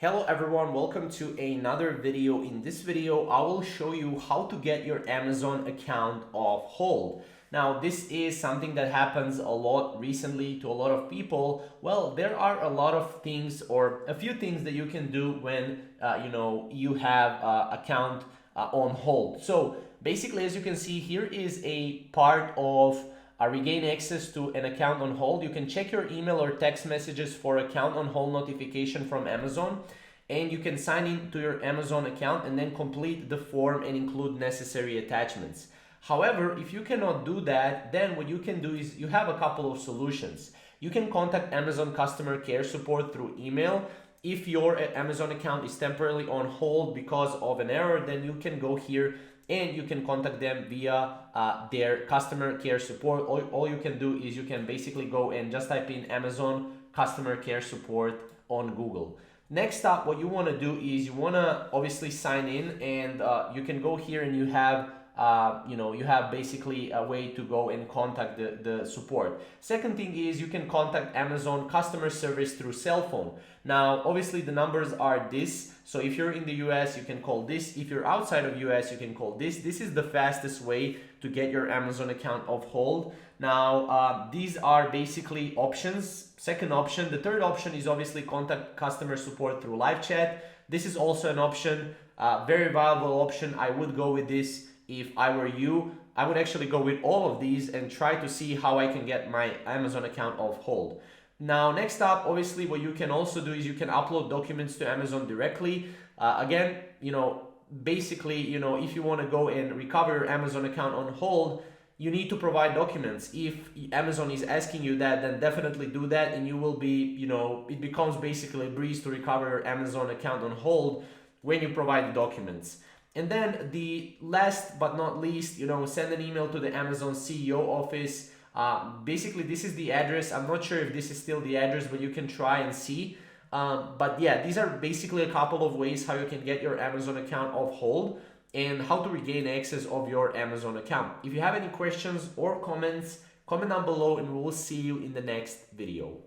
Hello everyone, welcome to another video. In this video, I will show you how to get your Amazon account off hold. Now, this is something that happens a lot recently to a lot of people. Well, there are a lot of things or a few things that you can do when you have account on hold. So basically, as you can see, here is a part of regain access to an account on hold. You can check your email or text messages for account on hold notification from Amazon, and you can sign in to your Amazon account and then complete the form and include necessary attachments. However, if you cannot do that, then what you can do is you have a couple of solutions. You can contact Amazon customer care support through email. If your Amazon account is temporarily on hold because of an error, then you can go here and you can contact them via their customer care support. All you can do is you can basically go and just type in Amazon customer care support on Google. Next up, what you want to do is you want to obviously sign in, and you can go here and you have you have basically a way to go and contact the support. Second thing is you can contact Amazon customer service through cell phone. Now, obviously the numbers are this. So if you're in the US, you can call this. If you're outside of US, you can call this. This is the fastest way to get your Amazon account off hold. Now, these are basically options. Second option. The third option is obviously contact customer support through live chat. This is also an option, very viable option. I would go with this. If I were you, I would actually go with all of these and try to see how I can get my Amazon account off hold. Now, next up, obviously, what you can also do is you can upload documents to Amazon directly. Again, basically, if you want to go and recover your Amazon account on hold, you need to provide documents. If Amazon is asking you that, then definitely do that, and you will be, it becomes basically a breeze to recover your Amazon account on hold when you provide the documents. And then the last but not least, send an email to the Amazon CEO office. Basically, this is the address. I'm not sure if this is still the address, but you can try and see. But yeah, these are basically a couple of ways how you can get your Amazon account off hold and how to regain access of your Amazon account. If you have any questions or comments, comment down below and we will see you in the next video.